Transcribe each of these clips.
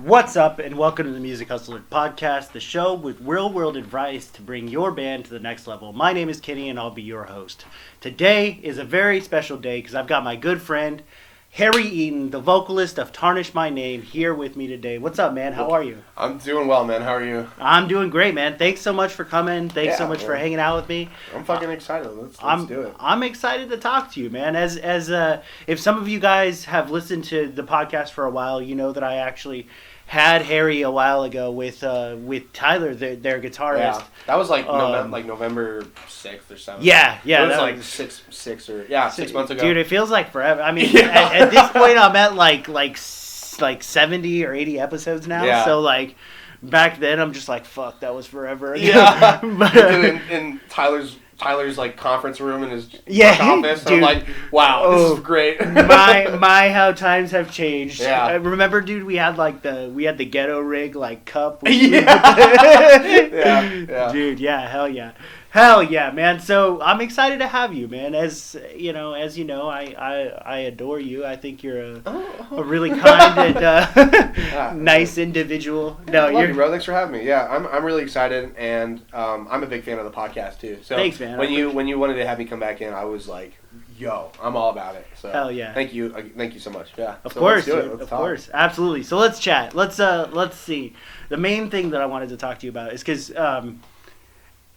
What's up, and welcome to the Music Hustler Podcast, the show with real-world advice to bring your band to the next level. My name is Kenny, and I'll be your host. Today is a very special day because I've got my good friend, Harry Eaton, the vocalist of Tarnish My Name, here with me today. What's up, man? How are you? I'm doing well, man. How are you? I'm doing great, man. Thanks so much for coming. Thanks so much for hanging out with me. I'm fucking excited. Let's do it. I'm excited to talk to you, man. As if some of you guys have listened to the podcast for a while, you know that I actually had Harry a while ago with Tyler, their guitarist. Yeah, that was like November 6th or 7th. Yeah. It was like six months ago. Dude, it feels like forever. I mean, at this point, I'm at like 70 or 80 episodes now. Yeah. So like back then, I'm just like, fuck, that was forever ago. Yeah. in Tyler's like conference room in his office. Dude. I'm like, wow, this is great. my how times have changed. Yeah. Remember, dude, we had the ghetto rig like cup. Yeah. Dude, yeah, hell yeah, man. So I'm excited to have you, man. As you know, I adore you. I think you're a really kind and nice individual. No, love you, bro. Thanks for having me. Yeah, I'm really excited, and I'm a big fan of the podcast too. So thanks, man. When you wanted to have me come back in, I was like, yo, I'm all about it. So hell yeah. Thank you so much. Yeah. Of course, dude. Of course. Absolutely. So let's chat. Let's see. The main thing that I wanted to talk to you about is because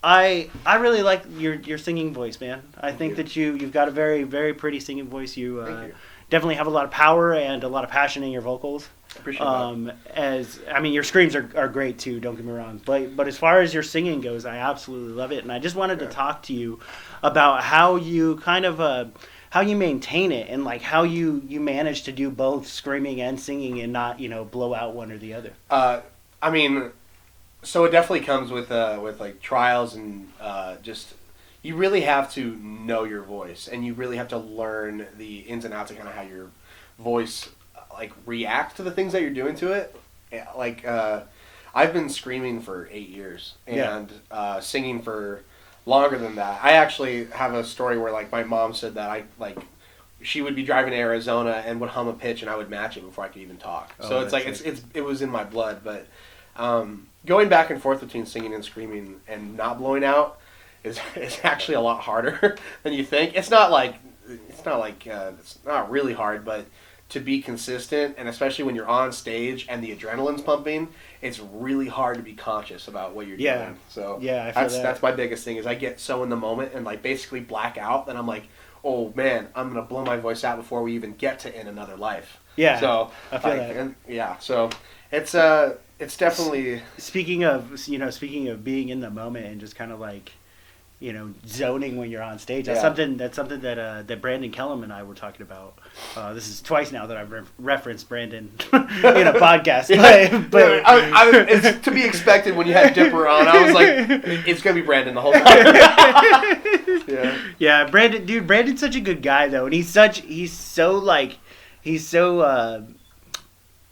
I really like your singing voice, man. I think that you've got a very, very pretty singing voice. You definitely have a lot of power and a lot of passion in your vocals. Appreciate that. Your screams are great too. Don't get me wrong, but as far as your singing goes, I absolutely love it. And I just wanted to talk to you about how you kind of how you maintain it and like how you manage to do both screaming and singing and not blow out one or the other. So it definitely comes with like trials and just you really have to know your voice and you really have to learn the ins and outs of kind of how your voice like reacts to the things that you're doing to it. Like I've been screaming for 8 years and singing for longer than that. I actually have a story where like my mom said that she would be driving to Arizona and would hum a pitch and I would match it before I could even talk. So it's like it was in my blood, but going back and forth between singing and screaming and not blowing out is actually a lot harder than you think. It's not really hard, but to be consistent, and especially when you're on stage and the adrenaline's pumping, it's really hard to be conscious about what you're doing. So I feel that's my biggest thing is I get so in the moment and like basically black out, and I'm like, oh man, I'm gonna blow my voice out before we even get to In Another Life. Yeah. So I feel that. So it's definitely speaking of being in the moment and just kind of like zoning when you're on stage. That's something that Brandon Kellum and I were talking about. This is twice now that I've referenced Brandon in a podcast. But it's to be expected when you had Dipper on. I was like, it's gonna be Brandon the whole time. Yeah, Brandon's such a good guy though, and he's so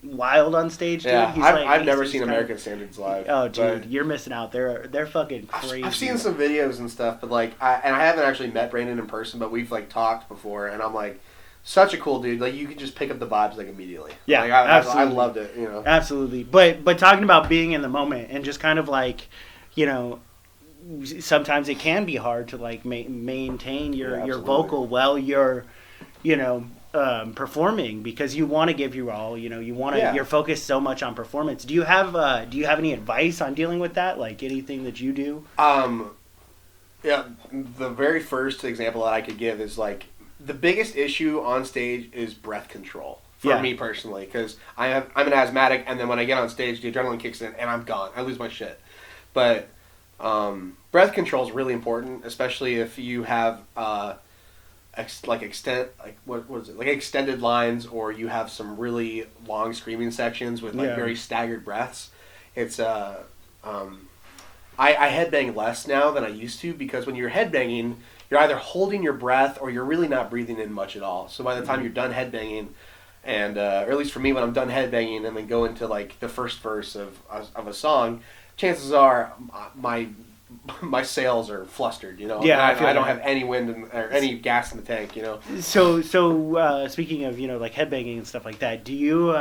wild on stage, dude. Yeah, I've never seen American Standards live. Oh, dude, you're missing out. They're fucking crazy. I've seen some videos and stuff, but like, I haven't actually met Brandon in person, but we've like talked before, and I'm like, such a cool dude. Like, you can just pick up the vibes like immediately. Yeah, like, absolutely. I loved it. Absolutely. But talking about being in the moment and just kind of like, sometimes it can be hard to like maintain your vocal while you're, performing because you want to give your all. You want to. You're focused so much on performance. Do you have any advice on dealing with that? Like anything that you do? Yeah. The very first example that I could give is like the biggest issue on stage is breath control for me personally because I'm an asthmatic, and then when I get on stage, the adrenaline kicks in and I'm gone. I lose my shit. But breath control is really important, especially if you have extended lines, or you have some really long screaming sections with very staggered breaths. It's I headbang less now than I used to because when you're headbanging, you're either holding your breath or you're really not breathing in much at all. So by the time you're done headbanging, and or at least for me, when I'm done headbanging and then go into like the first verse of a song, chances are my sails are flustered, Yeah, I don't have any wind or any gas in the tank, So speaking of like headbanging and stuff like that, do you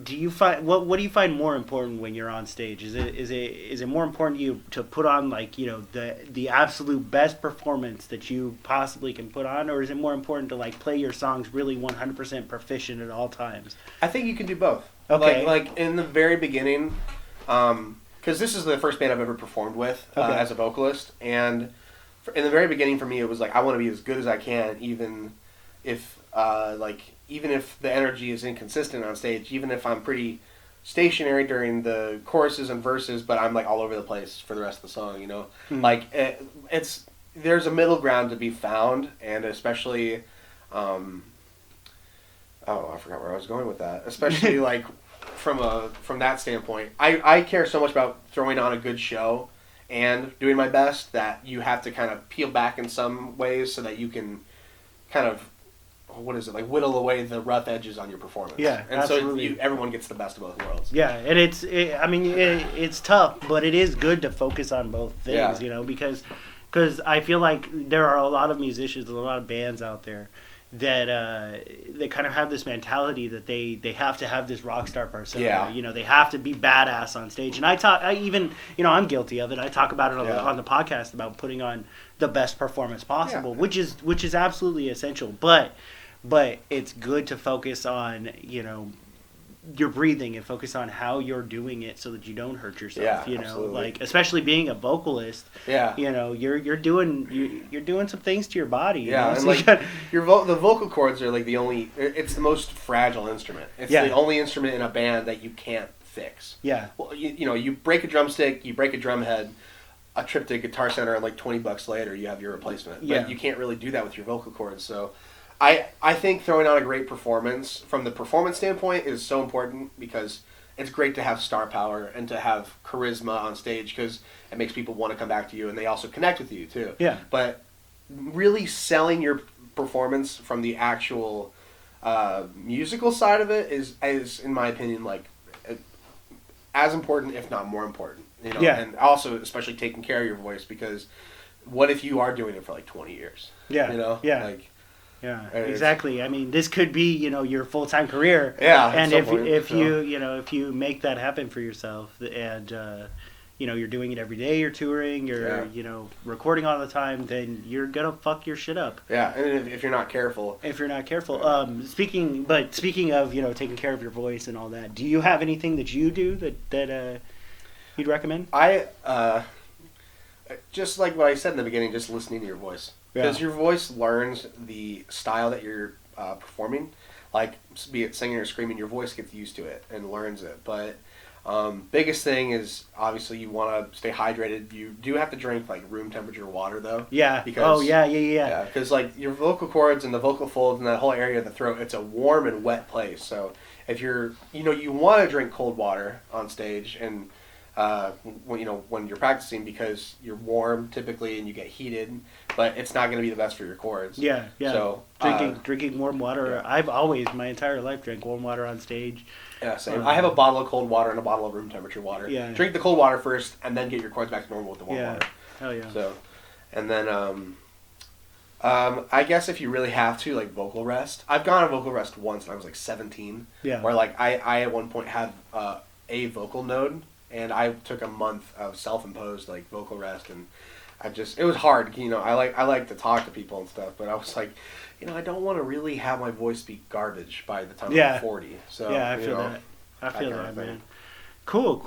do you find what do you find more important when you're on stage? Is it more important to you to put on like the absolute best performance that you possibly can put on, or is it more important to like play your songs really 100% proficient at all times? I think you can do both. Okay. Like in the very beginning, because this is the first band I've ever performed with as a vocalist, and in the very beginning for me it was like I want to be as good as I can, even if even if the energy is inconsistent on stage, even if I'm pretty stationary during the choruses and verses, but I'm like all over the place for the rest of the song, Like there's a middle ground to be found, and especially, I forgot where I was going with that. Especially like from that standpoint, I care so much about throwing on a good show and doing my best that you have to kind of peel back in some ways so that you can kind of whittle away the rough edges on your performance. Yeah, and absolutely. so everyone gets the best of both worlds. Yeah, and it's tough, but it is good to focus on both things, because I feel like there are a lot of musicians, a lot of bands out there that they kind of have this mentality that they have to have this rock star persona. Yeah. They have to be badass on stage. And I'm guilty of it. I talk about it on the podcast about putting on the best performance possible, which is absolutely essential. But it's good to focus on, your breathing and focus on how you're doing it so that you don't hurt yourself. Absolutely. Like especially being a vocalist. Yeah. You're doing some things to your body. Yeah, So and the vocal cords are like it's the most fragile instrument. It's the only instrument in a band that you can't fix. Yeah. Well, you break a drumstick, you break a drum head, a trip to Guitar Center, and like $20 later you have your replacement. Yeah. But you can't really do that with your vocal cords. So I think throwing on a great performance from the performance standpoint is so important because it's great to have star power and to have charisma on stage because it makes people want to come back to you and they also connect with you too. Yeah. But really selling your performance from the actual musical side of it is in my opinion like as important if not more important. And also especially taking care of your voice because what if you are doing it for like 20 years? Yeah. Yeah. Yeah, exactly. I mean, this could be, your full-time career. Yeah. And if you make that happen for yourself and you're doing it every day, you're touring, you're recording all the time, then you're going to fuck your shit up. Yeah, and if you're not careful. Speaking of, taking care of your voice and all that, do you have anything that you do that you'd recommend? I just like what I said in the beginning, just listening to your voice. Because your voice learns the style that you're performing. Like, be it singing or screaming, your voice gets used to it and learns it. But biggest thing is, obviously, you want to stay hydrated. You do have to drink, like, room temperature water, though. Yeah. Because, Yeah, because, like, your vocal cords and the vocal folds and that whole area of the throat, it's a warm and wet place. So if you're, you want to drink cold water on stage and when you're practicing because you're warm typically and you get heated, but it's not going to be the best for your cords. Yeah. So drinking warm water. Yeah. I've always my entire life drank warm water on stage. Yeah, same. I have a bottle of cold water and a bottle of room temperature water. Yeah. Drink the cold water first and then get your cords back to normal with the warm water. Hell yeah. So, and then I guess if you really have to, like vocal rest. I've gone on vocal rest once when I was like 17. Yeah. Where like I at one point had a vocal node. And I took a month of self-imposed like vocal rest, and it was hard. I like to talk to people and stuff, but I was like, I don't want to really have my voice be garbage by the time I'm 40. So I feel that. I feel that, man. Cool.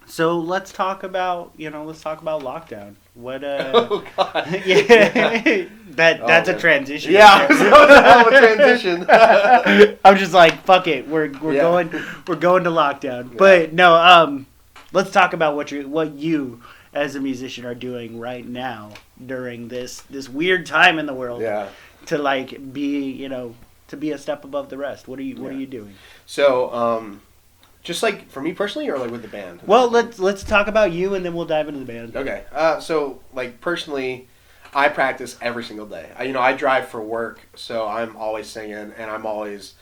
So let's talk about lockdown. What? Oh God. Yeah. That's a transition. Yeah, that was a hell of a transition. I'm just like, fuck it. We're going to lockdown. Yeah. But no, let's talk about what you as a musician are doing right now during this weird time in the world. Yeah. To like be a step above the rest. What are you doing? So, just like for me personally, or like with the band? Well, let's talk about you, and then we'll dive into the band. Okay. So like personally, I practice every single day. I drive for work, so I'm always singing, and I'm always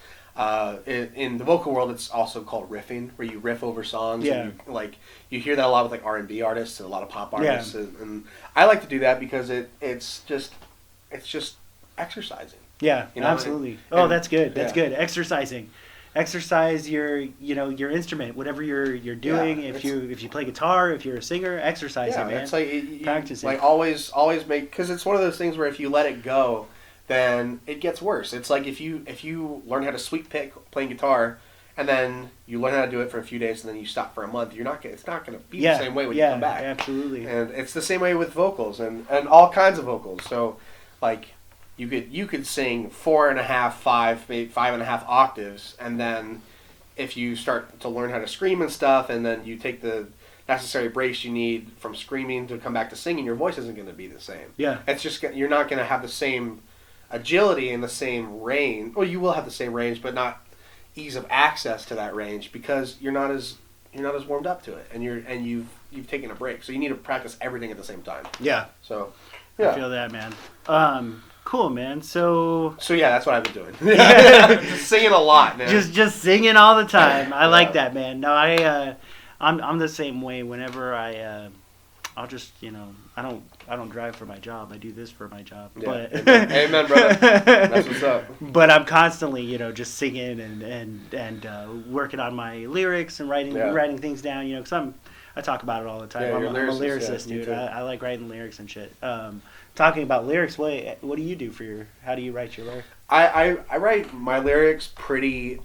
in the vocal world. It's also called riffing, where you riff over songs. Yeah. And you hear that a lot with like R&B artists and a lot of pop artists, and I like to do that because it's just exercising. Yeah, absolutely. That's good. That's good. Exercising. exercise your instrument, whatever you're doing. Yeah, if you play guitar, if you're a singer, exercise it, man. It's like Practice it. Like always make, because it's one of those things where if you let it go, then it gets worse. It's like if you learn how to sweep pick playing guitar, and then you learn how to do it for a few days, and then you stop for a month, it's not going to be the same way when you come back. Absolutely. And it's the same way with vocals and all kinds of vocals. So, like, you could sing 4.5, 5, maybe 5.5 octaves, and then if you start to learn how to scream and stuff, and then you take the necessary breaks you need from screaming to come back to singing, your voice isn't going to be the same. Yeah. It's just you're not going to have the same agility and the same range. Well, you will have the same range, but not ease of access to that range because you're not as warmed up to it, and you've taken a break. So you need to practice everything at the same time. Yeah. So, yeah. I feel that, man. Cool, man. So yeah, that's what I've been doing. Just singing a lot, man. Just singing all the time. I like that, man. No, I'm the same way. Whenever I'll just, I don't drive for my job. I do this for my job. Yeah. But Amen, brother. That's what's up. But I'm constantly, just singing and working on my lyrics and writing things down. Because I talk about it all the time. Yeah, I'm a lyricist, yeah, dude. I like writing lyrics and shit. Talking about lyrics, what do you do how do you write your lyrics? I write my lyrics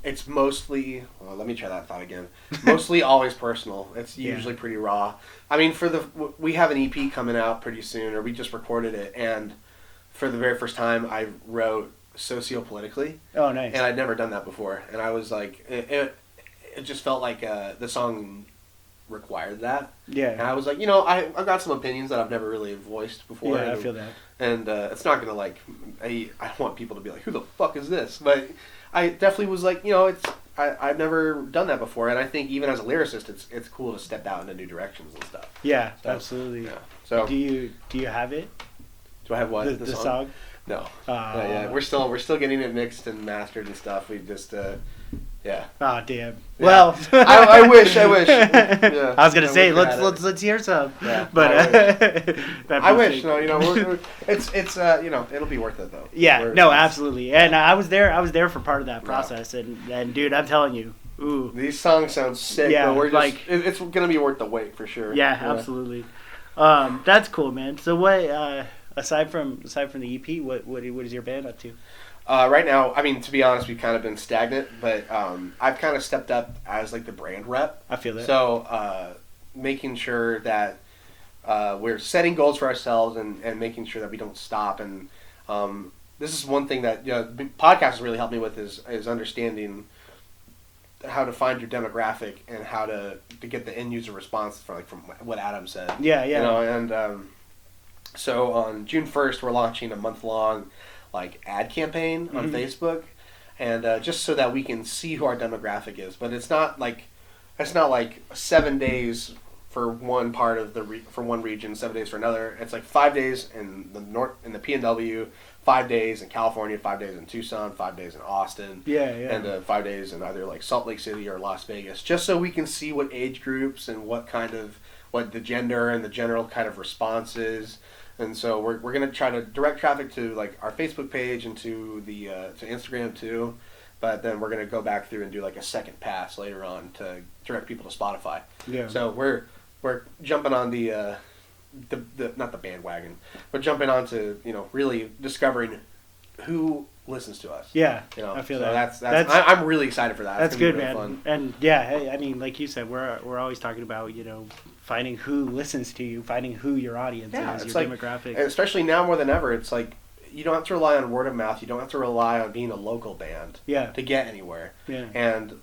it's mostly, well, let me try that thought again. Mostly always personal. It's usually pretty raw. I mean, we have an EP coming out pretty soon, or we just recorded it, and for the very first time I wrote socio-politically. Oh, nice. And I'd never done that before, and I was like, it just felt like the song required that. Yeah. And I was like, I've got some opinions that I've never really voiced before. Yeah, I feel that. And it's not going to, I don't want people to be like, who the fuck is this? But I definitely was like, I've never done that before. And I think even as a lyricist, it's cool to step out into new directions and stuff. Yeah, so, absolutely. Yeah. So do you have it? Do I have what? The song? No. Yeah. We're still getting it mixed and mastered and stuff. We just, yeah. Oh, damn. Yeah. Well, I wish. Yeah. I was gonna say let's hear some. Yeah. But I wish. No, it's it'll be worth it though. Yeah. Absolutely. And I was there for part of that process, and dude, I'm telling you, ooh, these songs sound sick. Yeah, but we're just it's gonna be worth the wait for sure. Yeah, absolutely. That's cool, man. So what? Aside from the EP, what is your band up to? Right now, I mean, to be honest, we've kind of been stagnant, but I've kind of stepped up as the brand rep. I feel that. So making sure that we're setting goals for ourselves and making sure that we don't stop. And this is one thing that podcasts has really helped me with is understanding how to find your demographic and how to get the end user response from what Adam said. Yeah. And so on June 1st, we're launching a month-long ad campaign on Facebook, and just so that we can see who our demographic is. But it's not like 7 days for one part of for one region, 7 days for another. It's 5 days in the north in the PNW, 5 days in California, 5 days in Tucson, 5 days in Austin, and 5 days in either Salt Lake City or Las Vegas, just so we can see what age groups and what the gender and the general kind of response is. And so we're going to try to direct traffic to our Facebook page and to to Instagram too, but then we're going to go back through and do a second pass later on to direct people to Spotify. Yeah. So we're jumping on the not the bandwagon, but jumping on to really discovering who listens to us. Yeah. I feel that. I'm really excited for that. That's good, man. Fun. And I mean, like you said, we're always talking about finding who listens to you, finding who your audience is, your demographic. And especially now more than ever, it's you don't have to rely on word of mouth. You don't have to rely on being a local band to get anywhere. Yeah. And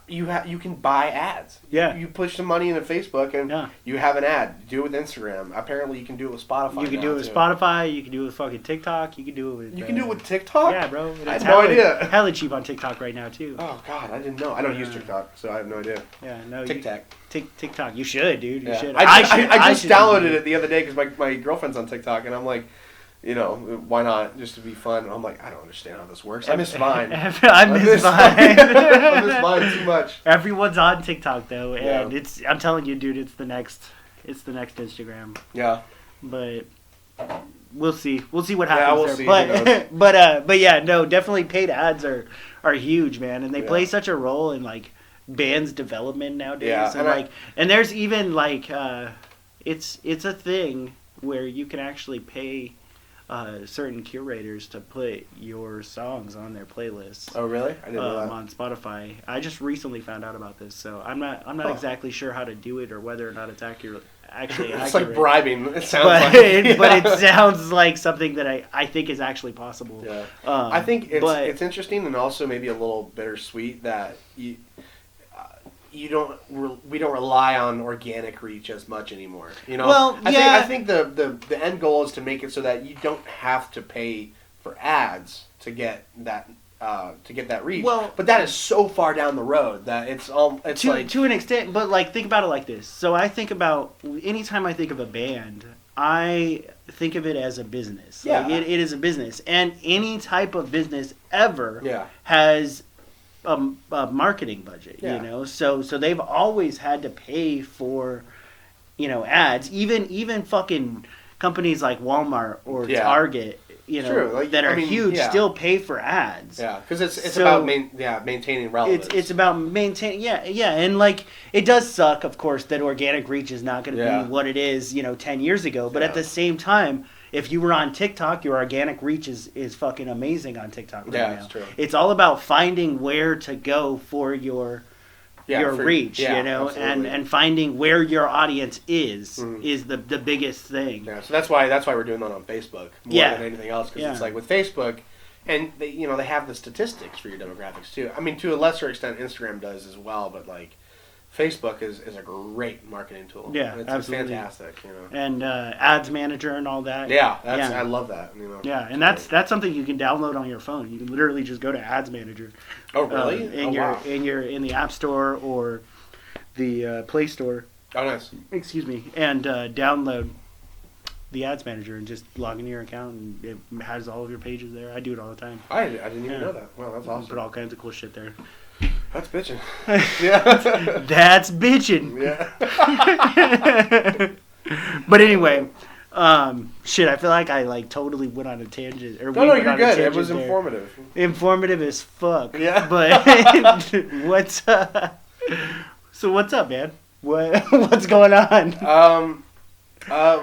you can buy ads. Yeah. You push some money into Facebook and you have an ad. Do it with Instagram. Apparently you can do it with Spotify. You can do it with Spotify. You can do it with fucking TikTok. You can do it with... You can do it with TikTok? Yeah, bro. I had no idea. Hella cheap on TikTok right now, too. Oh, God. I didn't know. I don't use TikTok, so I have no idea. Yeah, no. TikTok. TikTok. You should, dude. You should. I just downloaded it the other day because my girlfriend's on TikTok, and I'm like... why not? Just to be fun. And I'm like, I don't understand how this works. I miss Vine. I miss Vine. I miss Vine too much. Everyone's on TikTok though, and I'm telling you, dude, it's the next Instagram. Yeah. But we'll see. We'll see what happens there. See, but yeah, no, definitely paid ads are are huge, man, and they play such a role in like bands' development nowadays. Yeah, and and there's even like it's a thing where you can actually pay certain curators to put your songs on their playlists. Oh, really? I didn't know that. On Spotify. I just recently found out about this, so I'm not exactly sure how to do it or whether or not it's actually It's accurate. like bribing. It sounds but like, but it sounds like something that I think is actually possible. Yeah. I think it's interesting and also maybe a little bittersweet that we don't rely on organic reach as much anymore. You know, well, I think the end goal is to make it so that you don't have to pay for ads to get that reach. Well, but that is so far down the road that it's to an extent. But like, think about it like this. So I think about anytime I think of a band, I think of it as a business. Yeah, like, it is a business, and any type of business ever has a marketing budget, you know, so they've always had to pay for, you know, ads. Even fucking companies like Walmart or Target, you know, like, that are huge, still pay for ads. Yeah, because it's about maintaining relevance. It's about maintaining, and like it does suck, of course, that organic reach is not going to be what it is, you know, 10 years ago. But at the same time, if you were on TikTok, your organic reach is fucking amazing on TikTok right now. It's true. It's all about finding where to go for your reach, you know, and finding where your audience is the biggest thing. Yeah, so that's why we're doing that on Facebook more than anything else, because it's like with Facebook, and they have the statistics for your demographics too. I mean, to a lesser extent, Instagram does as well, but like Facebook is a great marketing tool. Yeah, it's absolutely fantastic, you know. And ads manager and all that. Yeah, I love that. You know. Yeah, and that's something you can download on your phone. You can literally just go to ads manager. Oh, really? In the App Store or the Play Store. Oh, nice. Excuse me, and download the ads manager and just log into your account, and it has all of your pages there. I do it all the time. I didn't even know that. Wow, that's awesome. Put all kinds of cool shit there. That's bitching. Yeah. That's bitching. Yeah. But anyway, shit, I feel like I totally went on a tangent. No, you're good. It was informative. Informative as fuck. Yeah. But what's so what's up, man? What's going on?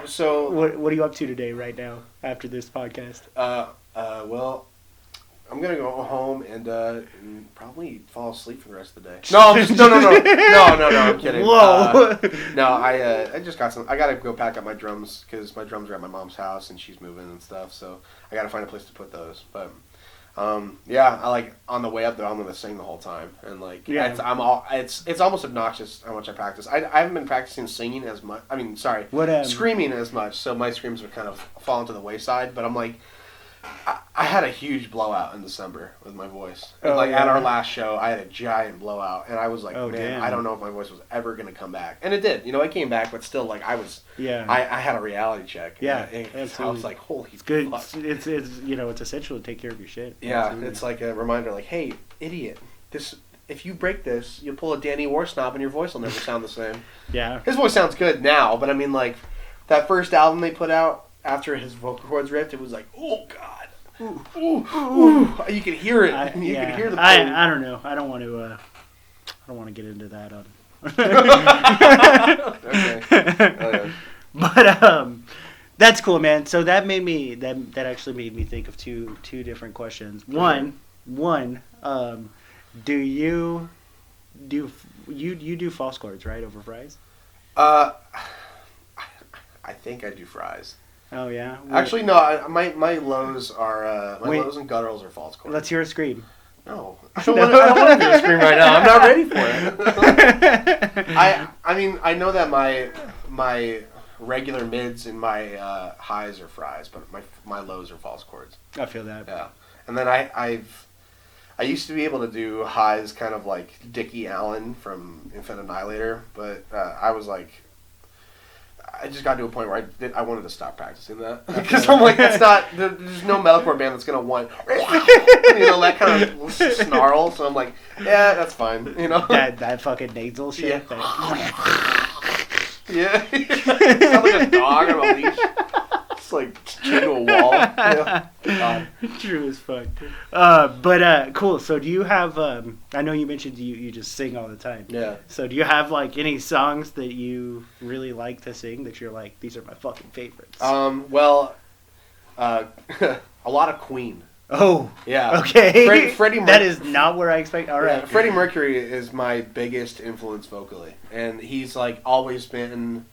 So what are you up to today, right now, after this podcast? Well, I'm gonna go home and probably fall asleep for the rest of the day. No, no. I'm kidding. Whoa. No, I just got I gotta go pack up my drums because my drums are at my mom's house and she's moving and stuff. So I gotta find a place to put those. But I like on the way up there, I'm gonna sing the whole time and like it's almost obnoxious how much I practice. I haven't been practicing singing as much. I mean, sorry, screaming as much. So my screams have kind of fallen to the wayside. But I'm like. I had a huge blowout in December with my voice. At our last show, I had a giant blowout, and I was like, man, I don't know if my voice was ever going to come back. And it did. You know, it came back, but still, like, I had a reality check. Yeah, I was like, holy good. fuck. It's it's essential to take care of your shit. Yeah, absolutely. It's like a reminder, like, hey, idiot, if you break this, you'll pull a Danny Warsnob and your voice will never sound the same. Yeah. His voice sounds good now, but I mean, like, that first album they put out after his vocal cords ripped, it was like, oh, God. Ooh, ooh, ooh. You can hear it. You can hear the pain. I don't know. I don't want to get into that. Okay. But that's cool, man. So that actually made me think of two different questions. One, do you do false chords, right, over fries? I think I do fries. Oh yeah. Actually, no. My lows are lows and gutturals are false chords. Let's hear a scream. No, I don't want to hear a scream right now. I'm not ready for it. I mean, I know that my regular mids and my highs are fries, but my lows are false chords. I feel that. Yeah, and then I used to be able to do highs kind of like Dickie Allen from Infinite Annihilator, but I was like. I just got to a point where I wanted to stop practicing that because I'm like, that's not. There's no metalcore band that's gonna want, that kind of snarl. So I'm like, yeah, that's fine. You know, that fucking nasal shit. Yeah, yeah. Sound like a dog on a leash. Just like chained to a wall. God. True as fuck. Cool. So do you have? I know you mentioned you just sing all the time. Yeah. So do you have like any songs that you really like to sing that you're like, these are my fucking favorites? Well, a lot of Queen. Oh. Yeah. Okay. Freddie that is not where I expect. All right. Yeah, Freddie Mercury is my biggest influence vocally, and he's like always been.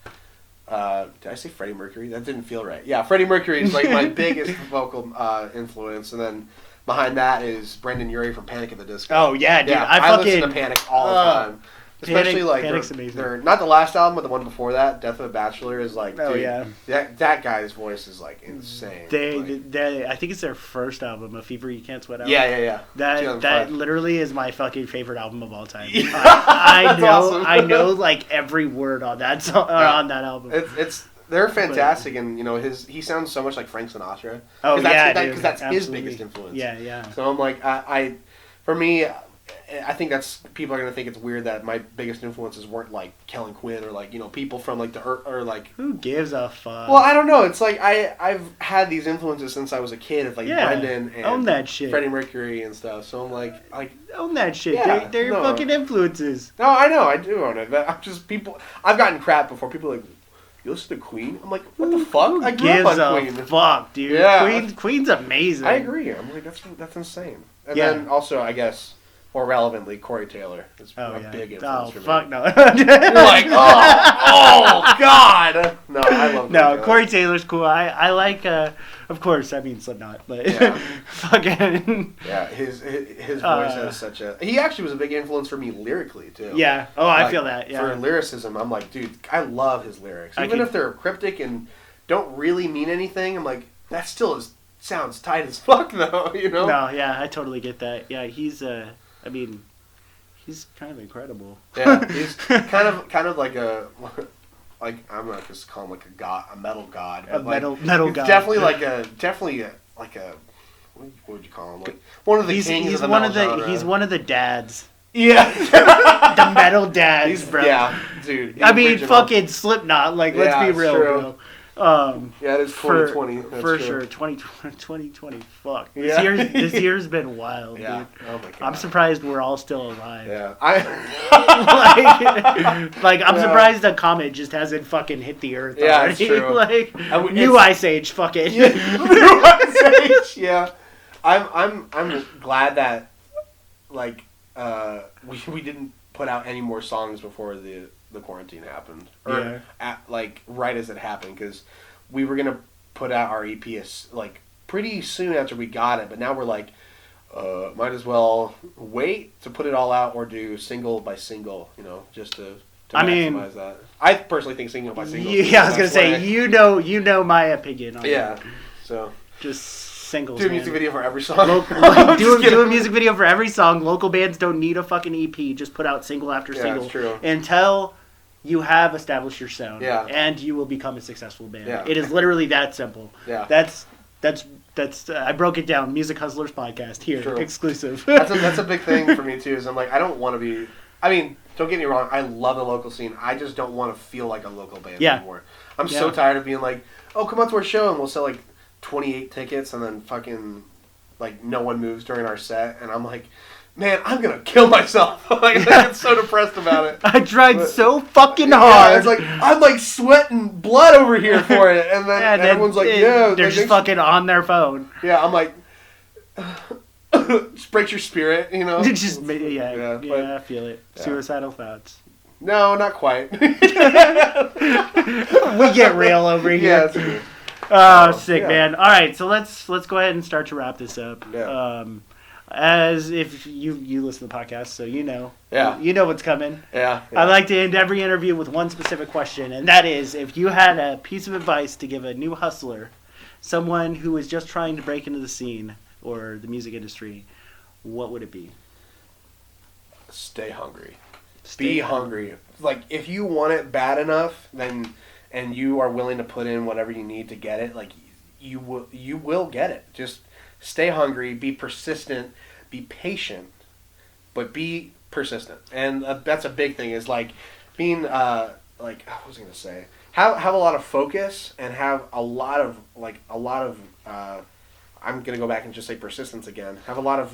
Did I say Freddie Mercury? That didn't feel right. Yeah, Freddie Mercury is like my biggest vocal influence, and then behind that is Brendan Urie from Panic at the Disco. Oh yeah, dude. Yeah, I listen to Panic all the time. Especially like they're not the last album, but the one before that, Death of a Bachelor, is like, dude, that guy's voice is like insane. I think it's their first album, A Fever You Can't Sweat Out. Yeah. That literally is my fucking favorite album of all time. Yeah. I know, awesome. I know like every word on that song, on that album. They're fantastic, and you know he sounds so much like Frank Sinatra. Oh yeah, because that's his biggest influence. Yeah. So I'm like, for me, I think that's people are gonna think it's weird that my biggest influences weren't like Kellen Quinn or like people from like or like who gives a fuck. Well, I don't know. It's like I've had these influences since I was a kid of like Brendan and own that shit. Freddie Mercury and stuff. So I'm like own that shit. Yeah, they're your fucking influences. No, I know I do own it. But I'm just I've gotten crap before. People are like, you listen to Queen? I'm like, what the fuck? I grew up on Queen. Fuck, dude. Yeah. Queen's amazing. I agree. I'm like, that's insane. And then also, I guess, more relevantly, Corey Taylor is a big influence for me. Fuck no. You're like, oh God. No, I love Corey Taylor's cool. I like, of course, I mean Slipknot, but fucking. Yeah, his voice has such a. He actually was a big influence for me lyrically too. Yeah. Oh, I feel that. Yeah. For lyricism, I'm like, dude, I love his lyrics. Even if they're cryptic and don't really mean anything, I'm like, that still sounds tight as fuck though. You know? No, yeah, I totally get that. Yeah, he's I mean, he's kind of incredible. Yeah, he's kind of like I'm gonna just call him like a metal god. A metal god. Definitely like a what would you call him? Like one of the kings of the metal genre. He's one of the dads. Yeah, the metal dads, bro. Yeah, dude. I mean, fucking Slipknot. Like, let's be real, bro. Yeah, it is 2020. For sure. 2020. Fuck. This year's been wild, dude. Oh my God. I'm surprised we're all still alive. Yeah. I'm surprised a comet just hasn't fucking hit the earth already. Yeah, it's true. Like, new Ice Age, fuck it. New Ice Age, yeah. I'm glad that, like, we didn't put out any more songs before the quarantine happened, or right as it happened, because we were gonna put out our EP like pretty soon after we got it, but now we're like, might as well wait to put it all out or do single by single, just to maximize that. I personally think single by single. Yeah, I was gonna say, you know my opinion on that. So just singles. Do a music video for every song. Do a music video for every song. Local bands don't need a fucking EP. Just put out single after single. That's true. Until you have established your sound. Yeah. And you will become a successful band. Yeah. It is literally that simple. Yeah. That's I broke it down. Music Hustlers podcast here, True. Exclusive. That's a big thing for me too. Is I'm like, I don't want to be. I mean, don't get me wrong. I love the local scene. I just don't want to feel like a local band anymore. I'm so tired of being like, oh, come out to our show and we'll sell like 28 tickets and then fucking like no one moves during our set, and I'm like, man, I'm gonna kill myself. Like, I get so depressed about it. I tried so fucking hard. Yeah, it's like I'm like sweating blood over here for it, and then everyone's like, yeah, they're just fucking on their phone. Yeah, I'm like, just breaks your spirit, Just I feel it. Yeah. Suicidal thoughts. No, not quite. We get real over here. Yeah. Oh, sick, man. All right, so let's go ahead and start to wrap this up. Yeah. As if you listen to the podcast, so you know. Yeah. You know what's coming. Yeah. I like to end every interview with one specific question, and that is, if you had a piece of advice to give a new hustler, someone who is just trying to break into the scene or the music industry, what would it be? Stay hungry. Be hungry. Like, if you want it bad enough, then... and you are willing to put in whatever you need to get it, like, you will get it. Just stay hungry, be persistent, be patient, but be persistent. And that's a big thing, is like being what was I going to say? have a lot of focus and have a lot of I'm gonna go back and just say persistence again. Have a lot of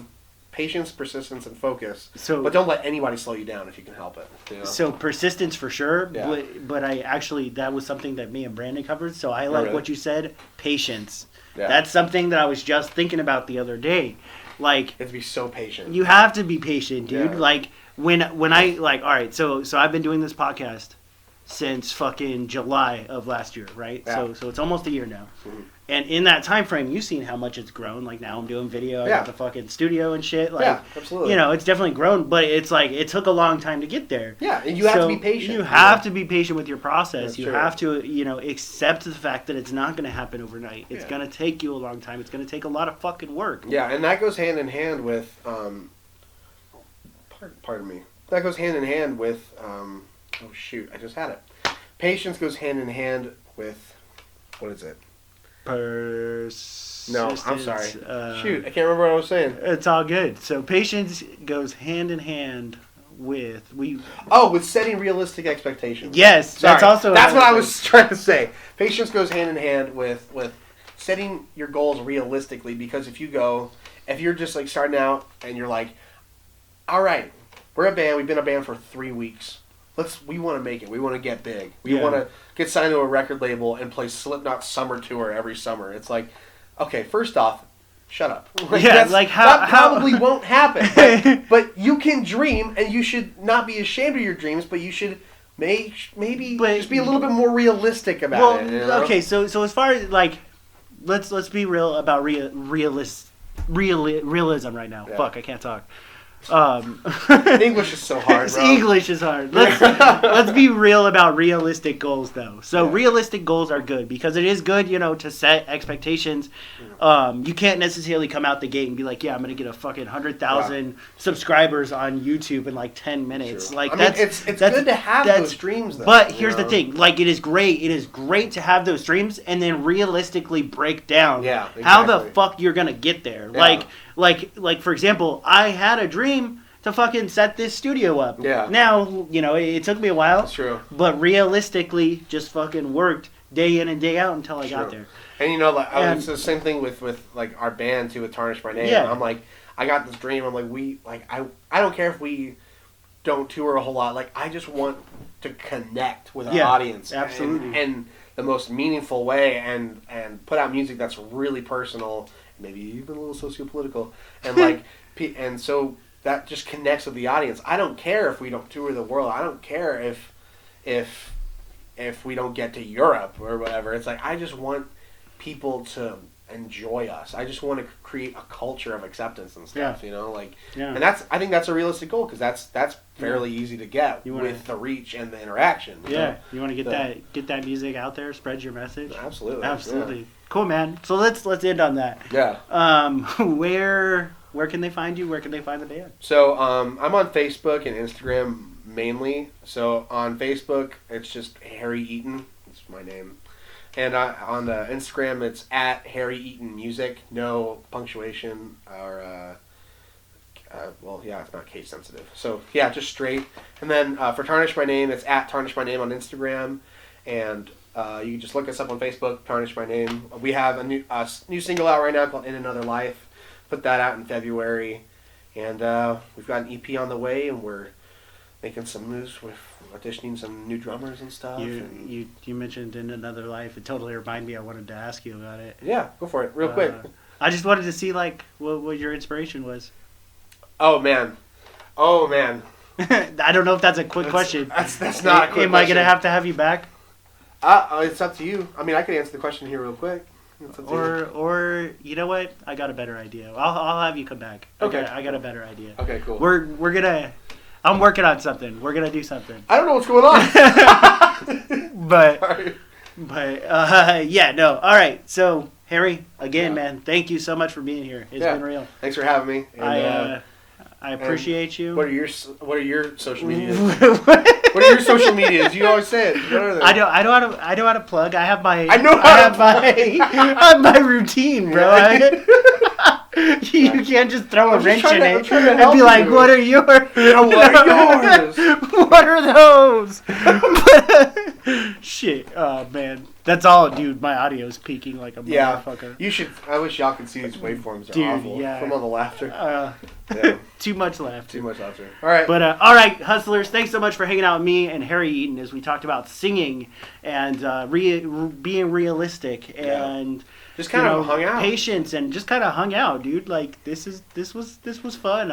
patience, persistence, and focus. But don't let anybody slow you down if you can help it. You know? So persistence for sure. Yeah. But I actually, that was something that me and Brandon covered. So I like what you said. Patience. Yeah. That's something that I was just thinking about the other day. Like, you have to be so patient. You have to be patient, dude. Yeah. Like when I all right. So I've been doing this podcast since fucking July of last year, right? Yeah. So it's almost a year now. Mm-hmm. And in that time frame, you've seen how much it's grown. Like now I'm doing video, I got the fucking studio and shit. Like, absolutely. It's definitely grown, but it's like it took a long time to get there. Yeah, and you have to be patient. You have to be patient with your process. That's you true. have to, accept the fact that it's not going to happen overnight. It's going to take you a long time. It's going to take a lot of fucking work. Yeah, and that goes hand in hand with pardon me. That goes hand in hand with oh shoot, I just had it. Patience goes hand in hand with what is it? Persistence. No, I'm sorry. Shoot, I can't remember what I was saying. It's all good. So patience goes hand in hand with with setting realistic expectations. Yes, sorry. that's what I was trying to say. Patience goes hand in hand with setting your goals realistically, because if you're just like starting out and you're like, all right, we're a band. We've been a band for 3 weeks. We want to make it. We want to get big. We want to get signed to a record label and play Slipknot's summer tour every summer. It's like, okay, first off, shut up. That probably won't happen. But you can dream, and you should not be ashamed of your dreams. But you should maybe just be a little bit more realistic about it. You know? Okay, so as far as like, let's be real about realism right now. Yeah. Fuck, I can't talk. English is so hard, bro. English is hard. Let's be real about realistic goals, though. So realistic goals are good because it is good, to set expectations. You can't necessarily come out the gate and be like, yeah, I'm gonna get a fucking 100,000 subscribers on YouTube in like 10 minutes. True. Like it's good to have those dreams, though. But here's the thing: like, it is great to have those dreams, and then realistically break down how the fuck you're gonna get there. Yeah. Like for example, I had a dream to fucking set this studio up. Yeah. Now, it took me a while. That's true. But realistically, just fucking worked day in and day out until I got there. And it's the same thing with like our band too, with Tarnish My Name. Yeah. I'm like, I got this dream. I'm like, I don't care if we don't tour a whole lot. Like, I just want to connect with our audience. Absolutely. And the most meaningful way, and put out music that's really personal, maybe even a little socio-political, and like, and so that just connects with the audience. I don't care if we don't tour the world. I don't care if we don't get to Europe or whatever. It's like, I just want people to enjoy us. I just want to create a culture of acceptance and stuff. And I think that's a realistic goal, because that's fairly easy to get with the reach and the interaction. You want to get that music out there, spread your message. Absolutely. Yeah. Cool, man. So let's end on that. Yeah. Where can they find you? Where can they find the band? So I'm on Facebook and Instagram mainly. So on Facebook, it's just Harry Eaton. It's my name. And on the Instagram, it's at Harry Eaton Music. No punctuation or it's not case sensitive. So yeah, just straight. And then for Tarnish My Name, it's at Tarnish My Name on Instagram. And you can just look us up on Facebook, Tarnish My Name. We have a new single out right now called In Another Life. Put that out in February, and we've got an EP on the way, and we're making some moves with auditioning some new drummers and stuff. You mentioned In Another Life. It totally reminded me. I wanted to ask you about it. Yeah, go for it, real quick. I just wanted to see like what your inspiration was. Oh man. I don't know if that's a quick question. That's not a quick question. Am I gonna have to have you back? It's up to you. I mean, I can answer the question here real quick. Or you know what? I got a better idea. I'll have you come back. Okay. I got a better idea. Okay, cool. We're gonna. I'm working on something. We're gonna do something. I don't know what's going on. No. All right. So Harry, again, man, thank you so much for being here. It's been real. Thanks for having me. And, I appreciate you. What are your social medias? What are your social medias? You always say it. What are they? I know how to plug. I have my I have my routine, bro. You can't just throw a I'm just wrench trying in to- I'm it trying to and help be like, you. "What are yours? What are yours? What are those?" Shit. Oh man, that's all, dude. My audio is peaking like a Yeah, motherfucker. you should. I wish y'all could see these waveforms. They're Dude, awful yeah. from all the laughter. Yeah. Yeah, Too much laughter. too much laughter. All right. But all right, hustlers, thanks so much for hanging out with me and Harry Eaton as we talked about singing and being realistic and just kind of hung out. patience and just kind of hung out, dude. Like this was fun.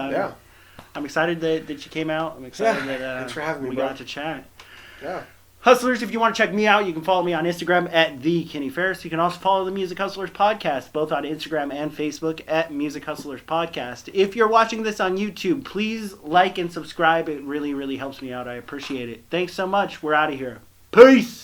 I'm excited that you came out. I'm excited that thanks for having me, we bro. got to chat. Yeah. Hustlers, if you want to check me out, you can follow me on Instagram at @TheKennyFerris. You can also follow the Music Hustlers podcast, both on Instagram and Facebook at Music Hustlers Podcast. If you're watching this on YouTube, please like and subscribe. It really, really helps me out. I appreciate it. Thanks so much. We're out of here. Peace!